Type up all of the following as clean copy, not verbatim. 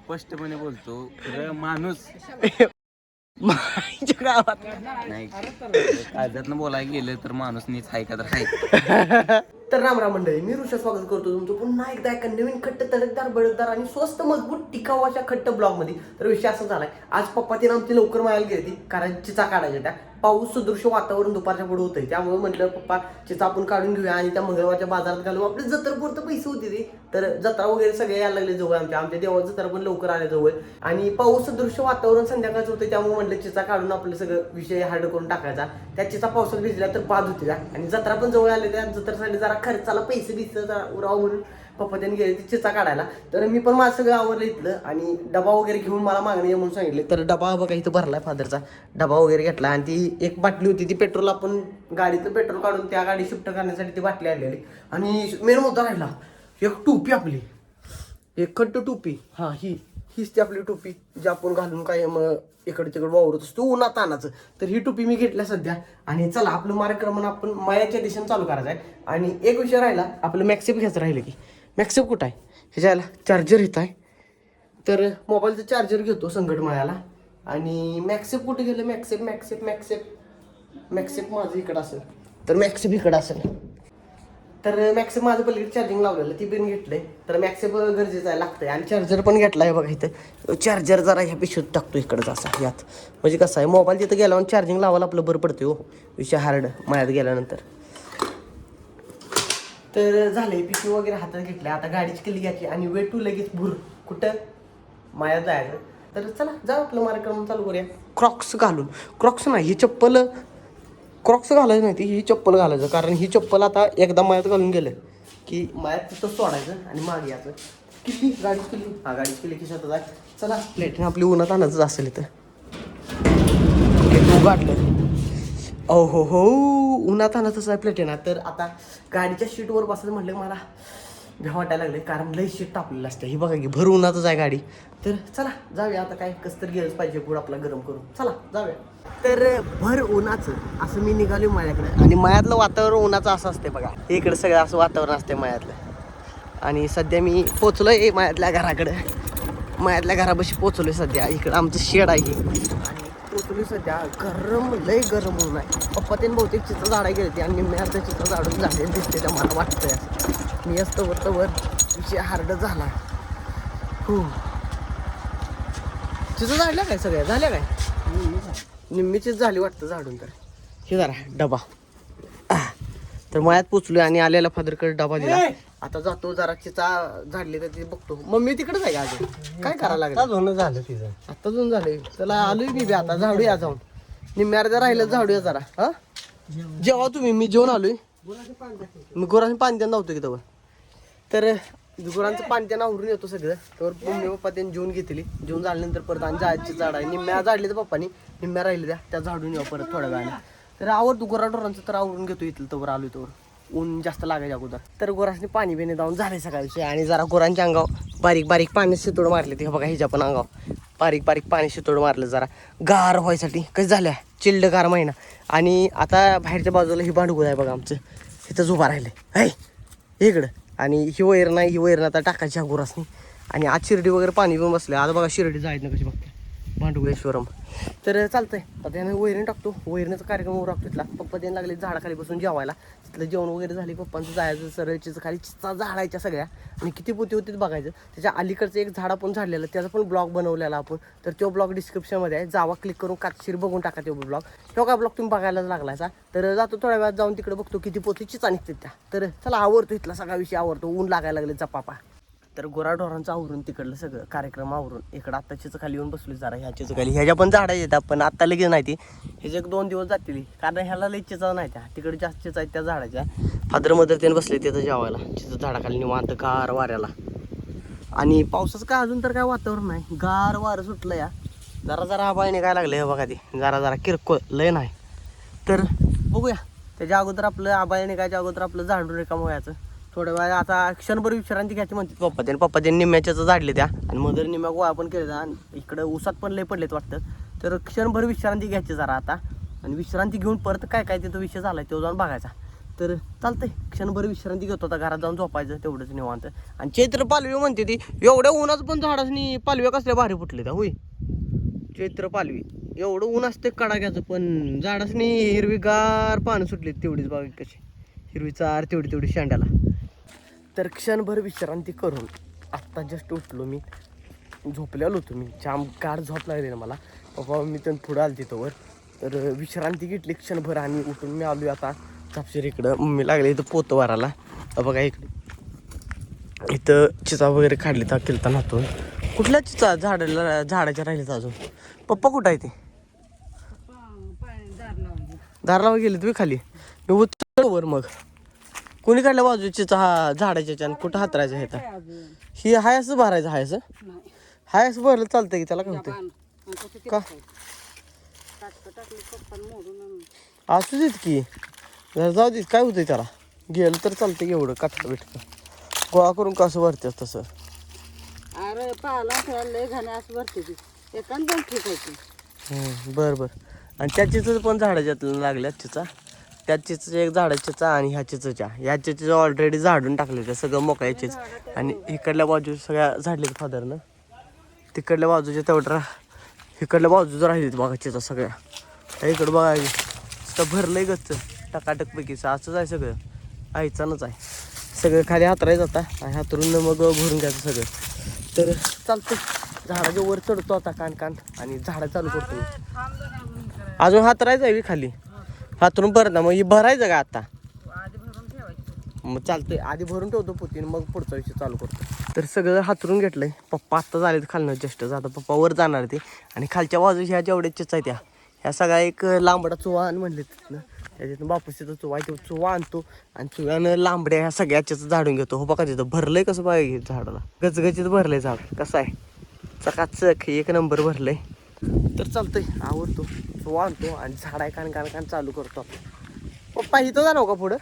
स्पष्टपणे बोलतो खरं माणूस माईच्या गावात नाही काळजातनं बोलायला गेलं तर माणूस नीच हाय का तर हाय. तर रामराम मंडळी, मी ऋषा स्वागत करतो तुमचं पुन्हा एकदा एका नवीन खट्ट तडकदार बळकदार आणि स्वस्त मजबूत टिकाऊ अशा खट्ट ब्लॉग मध्ये. तर विषय असा झालाय, आज पप्पा तिने आमची लवकर मायाला गेली कारण चिचा काढायच्या त्या. पाऊस सदृश्य वातावरण दुपारच्या पुढे होतंय, त्यामुळे म्हटलं पप्पा चिचा आपण काढून घेऊया आणि त्या मंगळवारच्या बाजारात घालू. आपले जत्रपुरतं पैसे होते ते, तर जत्रा वगैरे सगळे यायला लागले जवळ. आमच्या देवाचं जत्रा पण लवकर आले जवळ आणि पाऊस सदृश्य वातावरण संध्याकाळचं होतं, त्यामुळे म्हटलं चिचा काढून आपलं सगळं विषय हार्ड करून टाकायचा. त्या चिचा पावसात भिजल्या तर बाद होते आणि जत्रा पण जवळ आले. त्या जत्रासाठी जरा खर्चाला पैसे उराव म्हणून पप्पा त्यांनी गेले चिचा काढायला. तर मी पण माझं सगळं आवरलं इथलं आणि डबा वगैरे घेऊन मला मागणी म्हणून सांगितले. तर डबा बघा इथं भरलाय, फादरचा डबा वगैरे घेतला आणि ती एक बाटली होती ती पेट्रोल, आपण गाडीतलं पेट्रोल काढून त्या गाडी शिफ्ट करण्यासाठी ती बाटली आणलेली. आणि मेन मुद्दा राहिला एक टोपी, आपली एक खट्ट टोपी. हा हीच ती आपली टोपी जी आपण घालून काय मग इकडे तिकडे वावरत असतो उन्हात आणायचं. तर ही टोपी मी घेतल्या सध्या आणि चला आपलं मार्गक्रमण आपण मायाच्या दिशेने चालू करायचं आहे. आणि एक विषय राहिला, आपलं मॅक्सेप घ्यायचं राहिलं की मॅक्सेप कुठं आहे, ह्याच्याला चार्जर इथं आहे. तर मोबाईलचं चार्जर घेतो संकट मायाला. आणि मॅक्सेप कुठे गेलं, मॅक्सेप माझं इकडं असेल, तर मॅक्सेप इकडं असेल. तर मॅक्सेप माझं पलीकडे चार्जिंग लावलेलं ती पण घेतलंय. तर मॅक्सेप गरजेचं आहे, लागतंय. आणि चार्जर पण घेतला आहे बघा इथं. चार्जर जरा ह्या पिशवीत टाकतो इकडंच असा यात, म्हणजे कसं आहे मोबाईल तिथं गेल्यावर चार्जिंग लावायला आपलं बरं पडते हो, विषय हार्ड मळ्यात गेल्यानंतर. तर झालंय, पिशवी वगैरे हातात घेतल्या. आता गाडीची किल्ली घ्यायची आणि वे टू लगेच भूर कुठं मायात जायचं. तर चला जाऊ आपलं मार्गक्रमण चालू करूया. क्रॉक्स घालून, क्रॉक्स नाही ही चप्पल, क्रॉक्स घालायचं नाही ती, ही चप्पल घालायचं. कारण ही चप्पल आता एकदा मायात घालून गेलं की मायात तिथं सोडायचं आणि मागे यायचं. किती गाडीची किल्ली, हा गाडीची किल्ली खिशातच आहे. चला प्लेटने आपली उन्हात आणायचं असेल इथं. तू गाठलं हो उन्हात आणायचंच आहे प्लेटेना. तर आता गाडीच्या शीटवर बसायचं म्हटलं मला भ्या वाटायला लागले, कारण लई शीट टाकलेलं असतं. ही बघा की भर उन्हातच आहे गाडी. तर चला जाऊया आता, काय कसं तर गेलंच पाहिजे गुड आपला गरम करून. चला जाऊया. तर भर उन्हाचं असं मी निघालो मायाकडे. आणि मायातलं वातावरण उन्हाचं असं असते बघा, इकडे सगळं असं वातावरण असते मायातलं. आणि सध्या मी पोचलोय मायातल्या घराकडे, मायातल्या घरापाशी पोचलोय सध्या. इकडं आमचं शेड आहे आणि पोचलोय सध्या. गरम लय गरम ऊन आहे. पप्पा त्यांनी बहुतेक चित्र झाडा गेले ते आणि मी आता चित्र झाडून झाले दिसते त्या, मला वाटतंय मी असतं वर विषय हार्ड झाला. हो चित्र झाडल्या काय, सगळ्या झाल्या काय, निम्मीचीच झाली वाटतं झाडून. तर हे जरा डबा तर मयात पोचलोय आणि आलेला फादरकडे डबा दिला. आता जातो जरा चिचा झाडली तर ते बघतो. मम्मी तिकडेच आहे का अजून, काय करायला लागलं झालं तिचं, आता जाऊन झालंय. त्याला आलोय मी बी आता, झाडूया जाऊन निम्म्या अर्ध्या राहिलं झाडूया जरा. हा जेव्हा तुम्ही, मी जेवण आलोय, मी गुरांनी पाणी त्यांना नव्हतं की तेव्हा. तर गुरांचं पाणी त्यांना आवरून येतो सगळं. तर मम्मी पप्पा त्यांनी जेवून घेतली. जेवण झाल्यानंतर परत आणि जायची झाड आहे, निम्म्या झाडली तर पप्पानी, निम्म्या राहिली त्या झाडून येऊ परत थोड्या वेळाने. तर आवडतो गुराढोरांचं, तर आवरून घेतो इथलं तवर आलो तवर, ऊन जास्त लागायच्या अगोदर. तर गुरांनी पाणी बिणी जाऊन झाले सकाळचे. आणि जरा गुरांच्या अंगावर बारीक बारीक पाणी शितोड मारले ते बघा, हिच्या पण अंगावर बारीक बारीक पाणी शितोड मारलं जरा गार व्हायसाठी. कसं झाल्या चिल्ड गार महिना. आणि आता बाहेरच्या बाजूला ही भांडूळ आहे बघा आमचं, इथंच उभा राहिले है इकडं. आणि ही वैर नाही, ही वैर आता टाकायची ह्या गुरासनी. आणि आज शिर्डी वगैरे पाणी पण बसले. आता बघा शिर्डी जायत ना कशी बघते भांडुगेश्वरम. तर चालतंय आता त्याने वैरण टाकतो, वैरणीचा कार्यक्रम उरकतो तिथला. पप्पा त्याने लागले झाडाखाली बसून जेवायला. तिथलं जेवण वगैरे झाले, पप्पांचं जायचं सरळ चिचा खाली, चिचा झाडायच्या सगळ्या. आणि किती पोती होतीच बघायचं. त्याच्या अलीकडचं एक झाड आपण झाडलेलं, त्याचा पण ब्लॉग बनवलेला आपण. तर तो ब्लॉग डिस्क्रिप्शनमध्ये आहे, जावा क्लिक करून काटशीर बघून टाका तो ब्लॉग. तो काय ब्लॉग तुम्ही बघायलाच लागलायचा. तर जातो थोड्या वेळात जाऊन तिकडे बघतो किती पोती चिचा निघते त्या. तर चला आवरतो इथला सगळा विषय आवरतो, ऊन लागायला लागले चपापा. तर गुराढोरांचं आवरून तिकडलं सगळं कार्यक्रम आवरून इकडं आत्ता चिचं खाली येऊन बसलो जरा. ह्या चिचं खाली ह्याच्या पण झाडं येतात, पण आत्ता लगेच नाही ती, ह्याचे 2 दिवस जातील. कारण ह्याला लई चिचा नाही, त्या तिकडे जास्त चिचा आहेत त्या झाडाच्या. फादर मदर त्याने बसले तिथं जेवायला चिचं झाडाखाली निवांत गार वाऱ्याला. आणि पावसाचं काय अजून तर काय वातावरण नाही, गार वारं सुटलं या. जरा जरा आबाळीने काय लागलं हे बघा, ते जरा जरा किरकोळ लय नाही. तर बघूया त्याच्या अगोदर आपलं आबाळीने कायच्या अगोदर आपलं झाडून रिकामं व्हायचं. थोड्या वेळ आता क्षणभर विश्रांती घ्यायची म्हणते पप्पा त्यांनी निम्म्याच्याच झाडले त्या. आणि मदर निम्म्या गोळा पण केल्या. आणि इकडं उसात पण लय पडलेत वाटतं. तर क्षणभर विश्रांती घ्यायची जरा आता. आणि विश्रांती घेऊन परत काय काय तिथं विषय झाला तो जाऊन बघायचा. तर चालतंय क्षणभर विश्रांती घेतो आता घरात जाऊन झोपायचं तेवढंच निवांत. आणि चैत्र पालवी म्हणते ती एवढ्या उन्हाच पण झाडासनी पालव्या कसल्या भारी फुटले त्या होय. चैत्र पालवी एवढं ऊन असते कडाक्याचं पण झाडासनी हिरवीगार पानं सुटली तेवढीच बघा कशी हिरवी चार तेवढी शेंड्याला. तर क्षणभर विश्रांती करून आत्ता जस्ट उठलो मी. झोपलेलो होतो मी जाम गाढ झोप लागली ना मला. पप्पा मी तर पुढं आलो तिथंवर तर विश्रांती घेतली क्षणभर आणि उठून मी आलो आता झापशीर इकडं. मम्मी लागले इथं पोतं वाराला बघा इकडे इथं चिचा वगैरे काढली तर केलता नातून. कुठल्या चिचा झाडाच्या राहिलेत अजून. पप्पा कुठं आहे ते दार लावा गेले तुम्ही खाली मी उतर मग कोणी काढल्या बाजूच्या हा झाडाच्या कुठं हातरायचं आहे तर ही हाय असं भरायचं हाय असं हाय असं भरलं चालतंय की त्याला काय होतं का असू देत की जरा जाऊ देत काय होतंय त्याला गेलं तर चालतंय एवढं काटलं बिटलं गोळा करून कसं भरतेस तसं. अरे पाला लय घाणे असं भरते ती एकान पण ठीक आहे. बरं आणि त्या चिचच पण झाडाच्यात लागल्या चिचा त्या चिचच्या एक झाडाच्या चिचा आणि ह्या चिचच्या ऑलरेडी झाडून टाकले ते सगळं मोकळ्या चिच. आणि इकडल्या बाजू सगळ्या झाडले फादरनं तिकडल्या बाजूच्या तेवढ्या इकडल्या बाजूच राहिलीत बघा चिचा सगळ्या. इकडं बघा भरलंय गच्च टकाटकपैकीचं असंच आहे सगळं आईचानच आहे सगळं खाली हातरायचं आता आणि हातरून मग भरून घ्यायचं सगळं. तर चालतं झाडाच्या वर चढतो आता कान आणि झाडं चालू करतो. अजून हातरायचं आहे खाली हातरून भरत ना मग हे भरायचं का आता मग चालतंय आधी भरून ठेवतो पोतीने मग पुढचा विषय चालू करतो. तर सगळं हातरून घेतलंय पप्पा आत्ता झाले खालनं जस्ट आता पप्पा वर जाणार ते. आणि खालच्या बाजूच्या ह्या जेवढ्या चिचा त्या ह्या सगळ्या एक लांबडा चुवा आणि म्हणले तिथनं त्याच्यातून बापूस तिथं चुवा आहे तो चुवा आणतो आणि चुव्यानं लांबड्या ह्या सगळ्या चिचा झाडून घेतो. हो बघा तिथं भरलंय कसं पाहिजे झाडाला गचगचीत भरलंय झाड कसं आहे चकाचक एक नंबर भरलंय. तर चालतंय आवडतो चुवा आणतो आणि झाड आहे कान चालू करतो. पप्पा इथं जाणव का पुढं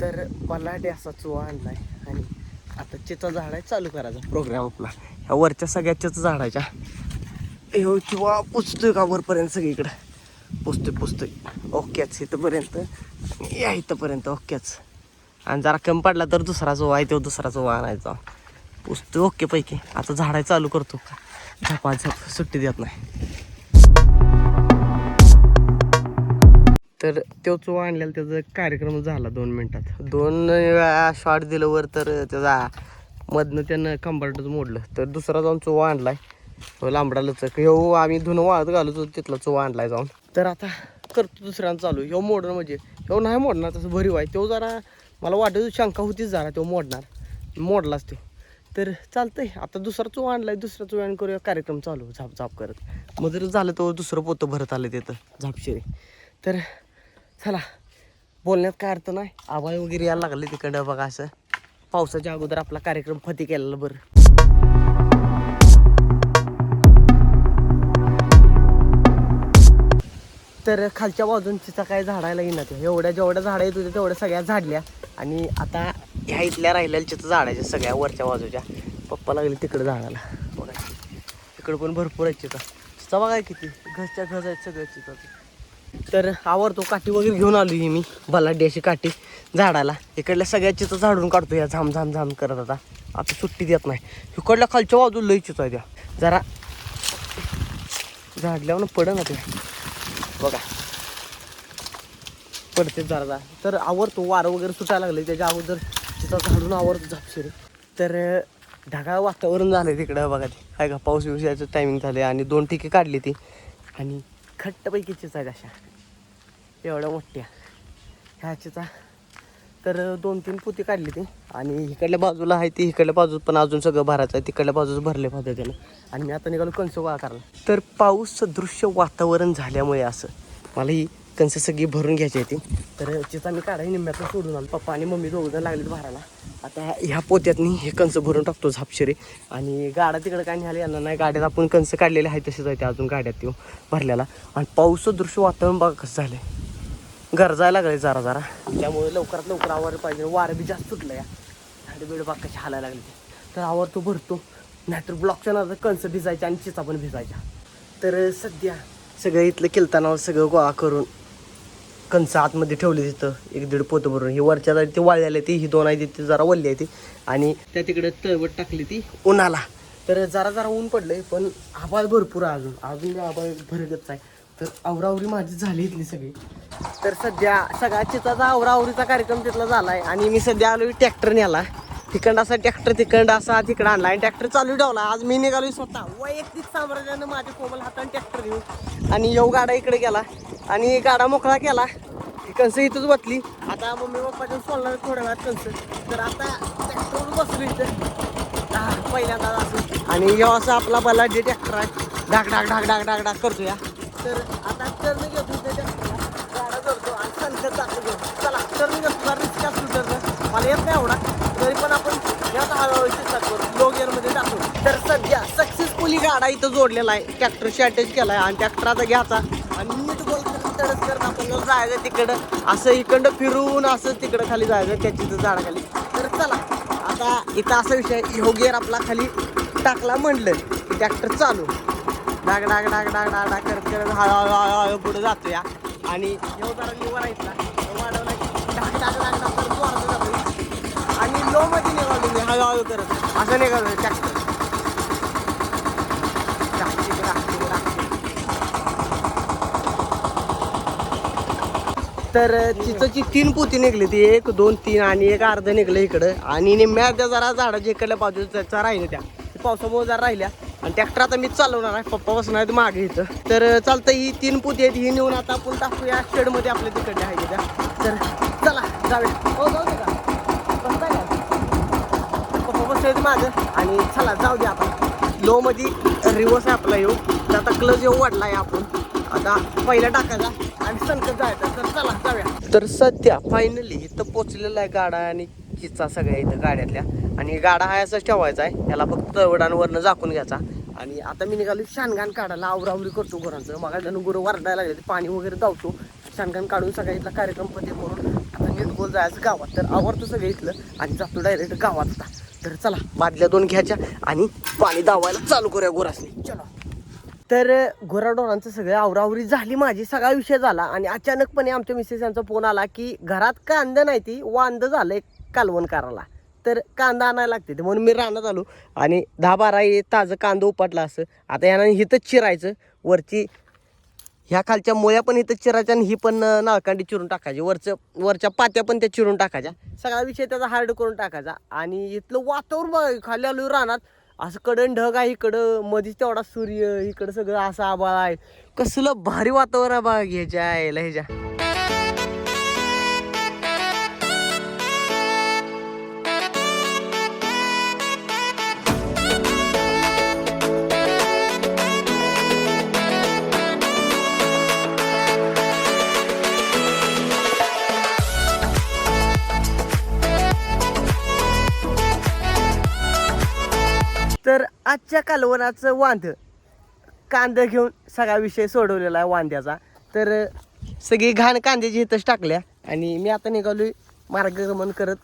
तर मला असा चुवा आणलाय आणि आता चिचा झाड आहे चालू करायचा प्रोग्राम आपला ह्या वरच्या सगळ्या चिचा झाडाच्या. हो चुवा पुजतोय का वरपर्यंत सगळीकडं पुजतोय ओकेच इथंपर्यंत या इथंपर्यंत ओकेच. आणि जरा कमी पडला तर दुसरा चुवा आहे तो दुसरा चुवा आणायचा पुजतोय ओके पैकी. आता झाडाय चालू करतो का झप सुट्टी देत नाही. तर तो चुवा आणलेला त्याचा कार्यक्रम झाला 2 मिनिटात 2 वेळा शॉट दिलं वर तर त्याचा मधनं त्यानं कंबार्टच मोडलं. तर दुसरा जाऊन चुवा आणलाय लांबडालच ह्यो आम्ही धुणं वाळत घालतो तिथला चुवा आणलाय जाऊन. तर आता करतो दुसऱ्यांदा चालू ह्यो मोडणं म्हणजे ह्यो नाही मोडणार तसं भरीव आहे तो जरा मला वाटत शंका होतीच जरा तो मोडलाच तो. तर चालतंय आता दुसरा चुवा आणलाय दुसऱ्या चुव्यानं करूया कार्यक्रम चालू झाप करत मग जर झालं तर दुसरं पोतं भरत आलं तिथं झापशिरे. तर चला बोलण्यात काय अर्थ नाही आवाज वगैरे यायला लागले तिकडं बघा असं पावसाच्या अगोदर आपला कार्यक्रम फती केलेला बरं. तर खालच्या बाजूंचीचा काय झाडायला येणार ते जेवढ्या झाडं येत होत्या तेवढ्या सगळ्या झाडल्या. आणि आता ह्या इथल्या राहिलेल्या चित्र झाडायच्या सगळ्या वरच्या बाजूच्या पप्पा लागले तिकडं झाडाला बघा तिकडं पण भरपूर आहेत चिता बघा किती घसच्या घस आहेत सगळ्या चिताचं. तर आवडतो काठी वगैरे घेऊन आलो ही मी बलाढ्य अशी काठी झाडाला इकडल्या सगळ्या चित्र झाडून काढतो या झाम करत आता सुट्टी देत नाही. इकडल्या खालच्या बाजूला लई चित्र आहे त्या जरा झाडल्यावर पडं ना ते बघा पडते जरा. तर आवडतो वारं वगैरे सुटायला लागले त्याच्या अगोदर तिथं झाडून आवडतो झापशिरे. तर ढगाळ वातावरण झालं तिकडं बघा ते काय का पाऊस याचं टायमिंग झाले आणि 2 ठिके काढली ती आणि खट्टपैकी चिचा आहेत अशा एवढ्या मोठ्या ह्या चिचा. तर 2-3 पोती काढली ती आणि इकडल्या बाजूला आहे ती इकडल्या बाजूत पण अजून सगळं भरायचं आहे तिकडल्या बाजूच भरले पद्धतीनं. आणि मी आता निघालो कणस गोळा करायला. तर पाऊस सदृश्य वातावरण झाल्यामुळे असं मला ही कणसं सगळी भरून घ्यायची होती. तर चिचा मी काढाय निम्म्यातून सोडून आलो पप्पा आणि मम्मी दोघंजण लागलेत भरायला. आता ह्या पोत्यातनी हे कणसं भरून टाकतो झापशिरे. आणि गाड्या तिकडं काय निघाले यांना नाही गाड्यात आपण कणसं काढलेले आहे तसेच आहे ते अजून गाड्यात येऊ भरलेला. आणि पाऊस दृश्य वातावरण बघा कसं झालं गरजायला लागले जरा त्यामुळे लवकरात लवकर आवार पाहिजे. वारं बी जास्त सुटलं या झाडे बिड बाग कशी हालायला लागली तर आवर तो भरतो नाहीतर ब्लॉकच्या नावाचं कणसं भिजायच्या आणि चिचा पण भिजायच्या. तर सध्या सगळं इथलं किलतानावर सगळं गोळा करून कणसं आतमध्ये ठेवली तिथं 1-1.5 पोतं भरून. ही वरच्या जागी ती वाळलेली ती, ही 2 आहे ती जरा वल्ली आहे ती, आणि त्या तिकडे तळवट टाकली ती उन्हाला. तर जरा ऊन पडलंय, पण आभाळ भरपूर आहे अजून आभाळ भरगतच आहे. तर आवरावरी माझी झाली इथली सगळी. तर सध्या सगळ्या चिताचा आवरावरीचा कार्यक्रम तिथला झालाय आणि मी सध्या आलोय ट्रॅक्टर न्याला. तिकडं असा ट्रॅक्टर तिकडं असा तिकडं आणला आणि ट्रॅक्टर चालू ठेवला. आज मी निघालोय स्वतः वैयक्तिक साम्राज्यानं माझ्या कोमल हाताने ट्रॅक्टर घेऊन, आणि येऊ गाडा इकडे गेला आणि गाडा मोकळा केला. कणस इथंच बसली. आता मम्मी पप्पाच्या सोडणार थोड्या वेळात कणस. तर आता ट्रॅक्टरवर बसलो इथं पहिल्यांदा असं, आणि जेव्हा असं आपला बलाढ्य ट्रॅक्टर आहे, डाक डाक डाक डाक डाक डाक करतो या. तर आता टर्न घेतो त्या ट्रॅक्टरला, गाडा करतो आणि संकट दाखवतो. चला टर्न घेतो, रिस्क असतो टर्न, मला येत नाही एवढा, तरी पण आपण यात हळूहळू करू, लो गिअरमध्ये टाकू. तर सध्या सक्सेसफुली गाडा इथं जोडलेला आहे, ट्रॅक्टरशी अटॅच केला आहे आणि ट्रॅक्टर आता घ्यायचा आणि नीट गोल तरच करत आपण जायचं तिकडं, असं इकडं फिरून असं तिकडं खाली जायचं त्याची झाडाखाली. तर चला आता इथं असा विषय, ह्यो गिअर आपला खाली टाकला म्हणलं की ट्रॅक्टर चालू डाग डाग डाग डाग डाग डाग करत करत हळूहळू पुढे जातो या. आणि ह्यो जरा लिव्हर आहे वाढवला की डाग डाग डाग डाग करत जोरात जातो आणि लो मध्ये निघालो मी हळूहळू करत असं निघालो ट्रॅक्टर. तर चिचची 3 पोती निघली ती, 1 2 3 आणि एक अर्ध निघलं इकडं, आणि निम्म्या त्या जरा झाडाच्या इकडल्या बाजूच्या राहिल्या त्या पावसामुळे जरा राहिल्या. आणि ट्रॅक्टर आता मीच चालवणार आहे, पप्पा बसणार आहेत मागे इथं. तर चालतं ही 3 पोती आहेत, ही नेऊन आता आपण टाकूया शेडमध्ये आपल्या तिकडे आहे त्या. तर चला जाऊया. हो जाऊ दे का, बसता का पप्पा बसले माझं, आणि चला जाऊ दे. आपण लो मध्ये रिवर्स आहे आपला येऊ, तर आता क्लच येऊ वाढला आहे. आपण आता पहिला टाकायचा आणि संकट जायचं. तर चला जाऊया. तर सध्या फायनली इथं पोचलेला आहे गाडा आणि चिचा सगळ्या इथं गाड्यातल्या, आणि गाडा हा असंच ठेवायचा आहे, याला फक्त तळवडांवरनं झाकून घ्यायचा. आणि आता मी निघालो शानगान काढायला, आवरावरी करतो गुरांचं. मग गुरं वरडायला लागले, पाणी वगैरे धावतो, शानगान काढून सगळ्या इथला कार्यक्रम पते करून आता नीट गोल जायचं गावात. तर आवडतो सगळं इथलं आणि जातो डायरेक्ट गावात आता. तर चला बादल्या 2 घ्यायच्या आणि पाणी धावायला चालू करूया गुरासनी. चला. तर गुराढोरांचं सगळं आवरावरी झाली माझी, सगळा विषय झाला. आणि अचानकपणे आमच्या मिसेस यांचा फोन आला की घरात कांदा नाही, ती वांद झालंय कालवण करायला, तर कांदा आणायला लागते. ते म्हणून मी रानात आलो आणि 10-12 ताजं कांदा उपटला असं. आता यानं हिथंच चिरायचं, वरची ह्या खालच्या मुळ्या पण इथं चिरायच्या आणि ही पण नाळकांडी चिरून टाकायची, वरच्या पात्या पण त्या चिरून टाकायच्या. सगळा विषय त्याचा हार्ड करून टाकायचा. आणि इथलं वातावरण खाली आलो रानात, असं कडन ढग आहे इकडं, मधीच तेवढा सूर्य, इकडं सगळं असं आभाळ आहे. कसलं भारी वातावरण आहे बघा ह्याच्या यायला ह्याच्या. तर आजच्या कालवणाचं वांद कांदा घेऊन सगळा विषय सोडवलेला आहे वांद्याचा. तर सगळी घाण कांद्याची इथंच टाकल्या आणि मी आता निघालोय मार्गगमन करत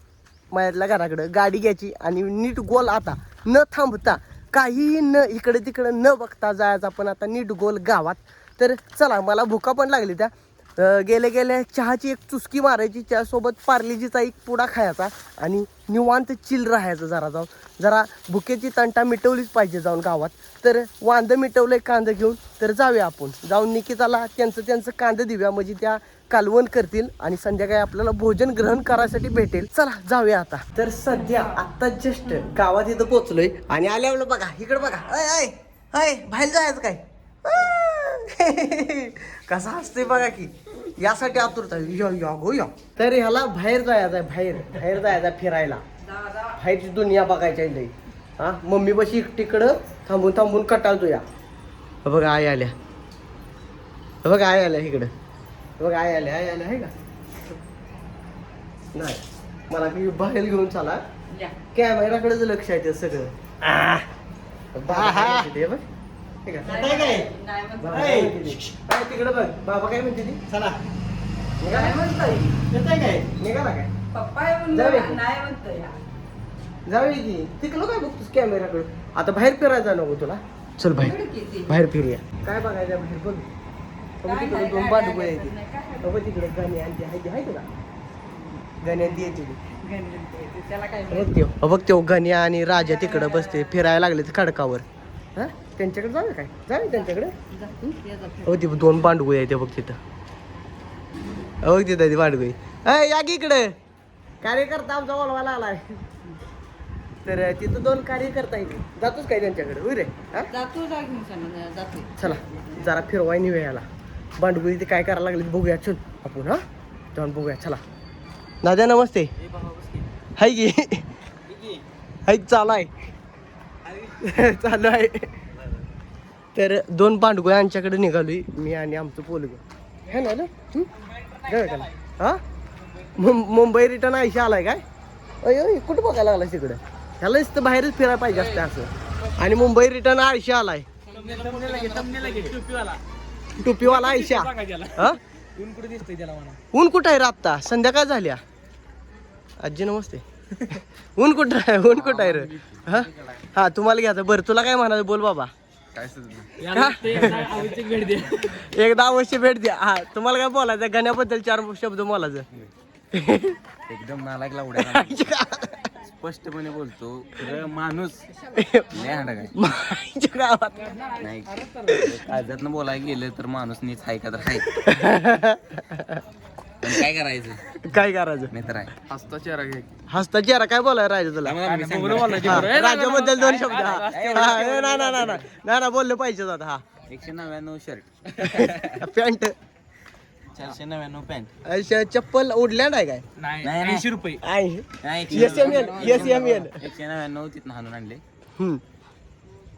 माझ्यातल्या घराकडं. गाडी घ्यायची आणि नीट गोल आता न थांबता, काहीही न इकडे तिकडे न बघता जायचं आपण आता नीट गोल गावात. तर चला, मला भुका पण लागली त्या. गेले गेले चहाची एक चुस्की मारायची, चहासोबत पार्लेजीचा एक पुडा खायचा आणि निवांत चिल राहायचं. जरा भुकेची तंटा मिटवलीच पाहिजे जाऊन गावात. तर वांदं मिटवलंय कांदा घेऊन. तर जाऊया आपण, जाऊन निकिताला त्यांचं कांदा देऊया, म्हणजे त्या कालवण करतील आणि संध्याकाळी आपल्याला भोजन ग्रहण करायसाठी भेटेल. चला जाऊया आता. तर सध्या आत्ता जस्ट गावात इथं पोचलोय आणि आल्यावर बघा इकडे बघा, अय अय बाहेर जायचं काय कसा असतोय बघा की, यासाठी आतुरता या. तर ह्याला बाहेर जायचं आहे, बाहेर जायचं फिरायला, बाहेरची दुनिया बघायची आहे. हा मम्मी बशी एकटीकडं थांबून कटाळतो या. बघा आई आल्या, बघा आई आल्या इकडं, बघा आई आल्या आहे का नाही. मला काही बाहेर घेऊन चला, कॅमेराकडेच लक्ष आहे ते सगळं. तिकडे बघ, बाबा काय म्हणते ती, चला निघाला काय जाऊया की. तिकडं काय बघतोस कॅमेराकडे, आता बाहेर फिरायचं नको तुला, चल बाहेर फिरूया. काय बघायचं बाहेर बघ, तिकडे 2 बांडगुळ आहे ते तिकडे गाणी आणते आहे का गाणी आणती येते बघ त्यो गण्या आणि राजा तिकडं बसते फिरायला लागले ते खडकावर. हा त्यांच्याकडे जाऊ काय जाऊ त्यांच्याकडे. हो ती 2 बांडगुळी आहे ते बघ तिथं. बघ तिथं ती बांडगुळी. या की इकडे कार्यकर्ता आमचा बोलवायला आलाय. तर तिथं 2 कार्यकर्ता येते. जातोच काय त्यांच्याकडे होय रे. चला जरा फिरवाय निवे याला बांडगुळी ते काय करायला लागले बघूया. चल आपण हा जाऊन बघूया. चला दादा नमस्ते. हाय की हाय चालू आहे चालू आहे. तर 2 बांडगुळी यांच्याकडे निघालोय मी आणि आमचं पोलग हे ना त्याला. हा मुंबई रिटर्न आयशा आलाय काय. अय कुठं बघायला लागलाय तिकडं. ह्याला नुसतं बाहेरच फिरायला पाहिजे असतं असं. आणि मुंबई रिटर्न आयशा आलाय. टोपीवाला आयशा. हा ऊन कुठं आहे रे आत्ता संध्याकाळ झाल्या. आजी नमस्ते. ऊन कुठं आहे ऊन कुठं आहे रे. हा हा तुम्हाला घ्यायचं बरं. तुला काय म्हणायचं बोल बाबा. एकदा अवश्य भेट द्या. हा तुम्हाला काय बोलायचं गाण्याबद्दल 4 शब्द बोलायचं. एकदम नालायक लावड्या स्पष्टपणे बोलतो खरं माणूस लय हांडा काय माझ्या गावात नाही. काळजातनं बोलायला गेलं तर माणूस नीच हाय का तर हाय. पण काय करायचं काय करायचं मित्र आहे. हसता चेहरा काय बोलाय राजा तुला. राजाबद्दल 2 शब्द. ना बोललं पाहिजे आता. हा 199 शर्ट पॅन्ट 499 पॅन्ट. चप्पल उडल्या नाही काय. नाही 80 रुपये. SML 199 तिथनं हाणून आणले.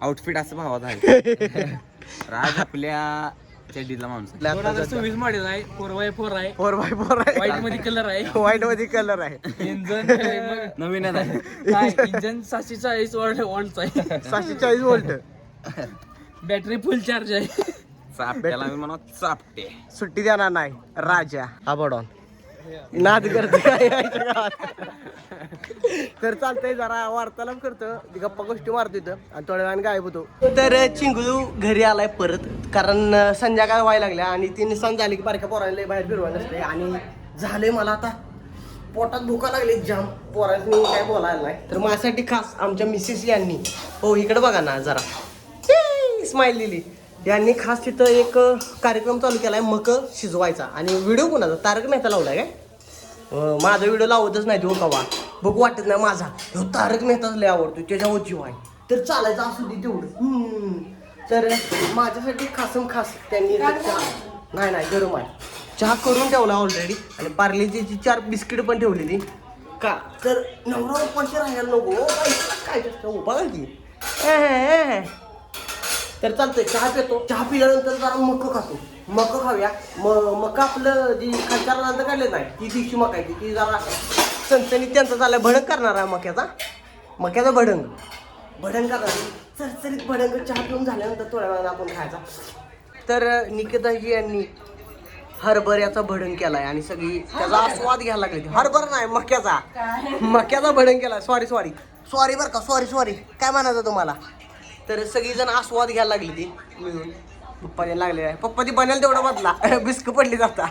आउटफिट असं भावात आहे. राज आपल्या चड्डीतला माणूस 2024 मॉडेल आहे. 4x4 आहे. 4x4 आहे. व्हाईट मध्ये कलर आहे. व्हाईट मध्ये कलर आहे. इंजन नवीनच आहे. इंजन 740 वॉल्टचा आहे. 740 वोल्ट. बॅटरी फुल चार्ज आहे. चापट्याला मी म्हणा चापटे. सुट्टी देणार नाही राजा. आबडॉन नाद करते काय यायच्या गावात. तर चालतंय जरा वार्तालाप करतो गप्पा गोष्टी मारतो इथं आणि थोड्या वेळाने गायब होतो. तर चिंगलू घरी आलाय परत कारण संध्याकाळ व्हायला लागल्या आणि ती निशान झाली की बारक्या पोरांना बाहेर फिरवायला नसते. आणि झालंय मला आता पोटात भुका लागली जाम. पोरांनी काय बोलायला नाही तर माझ्यासाठी खास आमच्या मिसेस यांनी हो इकडे बघा ना जरा स्माइल दिली. यांनी खास तिथं एक कार्यक्रम चालू केलाय मक शिजवायचा. आणि व्हिडिओ कोणाचा तारक मेहता लावलाय काय. माझा व्हिडिओ लावतच नाही तो कवा बघू वाटत नाही माझा. तो तारक मेहताच लय आवडतो त्याच्यावर जीव आहे. तर चालायचं असू दे तेवढं. तर माझ्यासाठी खासम खास त्यांनी नाही गरम आहे चहा करून ठेवला ऑलरेडी. आणि पार्लेची 4 बिस्किट पण ठेवलेली का तर नवरा उपाशी राहायला नको. काय बघा की. तर चालतंय चहा पितो. चहा पिल्यानंतर जरा मक खातो. मक खाऊया. मका आपलं जी खायच्यानंतर काढले नाही ती दिवशी मका आहे ती जरा सणसणीत त्यांचा चाललाय भडंग करणार आहे मक्याचा भडंग करणार चरचरीत भडंग. चहा पिऊन झाल्यानंतर थोड्या वेळानं आपण खायचा. तर निकिताजी यांनी हरभऱ्याचा भडंग केलाय आणि सगळी त्याचा आस्वाद घ्यायला लागले. हरभरा नाही मक्याचा भडंग केलाय. सॉरी बरं का सॉरी काय म्हणायचं तुम्हाला. तर सगळीजण आस्वाद घ्यायला लागली ती मिळून. पप्पाने लागले आहे पप्पा ती बनायला तेवढा बदला बिस्क पडली जाता.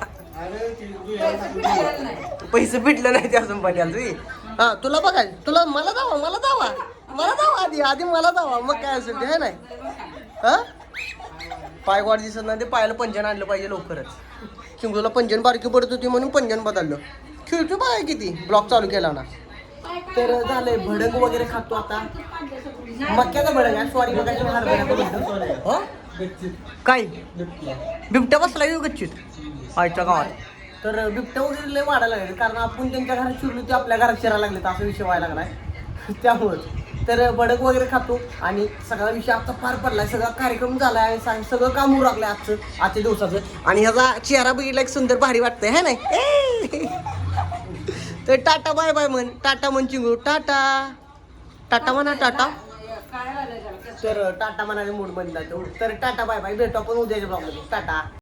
पैसे भेटले नाही ते अजून बनायला तुम्ही. हा तुला बघा तुला मला दावा आधी मला दावा मग काय असेल ते आहे नाही. हा पाय वाढ दिसत नाही ते पायाला पंजन आणलं पाहिजे लवकरच. चिंगूला पंजन बारकी पडत होती म्हणून पंजन बदललं. खेळतो बाय किती ब्लॉक चालू केला ना. तर झालंय भडंग वगैरे खातो आता. मक्याचा भडंग आहे सॉरी बघा. काय बिबट्या बसला येऊ गच्चीत आईच्या गावात. तर बिबट्या वगैरे लय वाढायला लागले कारण आपण त्यांच्या घरात शिरलो ते आपल्या घरात शिरायला लागले तर असा विषय व्हायला लागलाय त्यामुळं. तर भडंग वगैरे खातो आणि सगळा विषय आता पार पडलाय. सगळा कार्यक्रम झालाय सगळं काम होऊ लागलंय आजच्या दिवसाचं. आणि ह्याचा चेहरा बघितला एक सुंदर भारी वाटतंय है नाही. तर टाटा बाय बाय म्हण. टाटा म्हण चिंगू. टाटा म्हणा टाटा. तर टाटा म्हणाले मूड बंद जातो. तर टाटा बाय बाय भेटू आपण उद्याच्या ब्लॉगमध्ये. टाटा.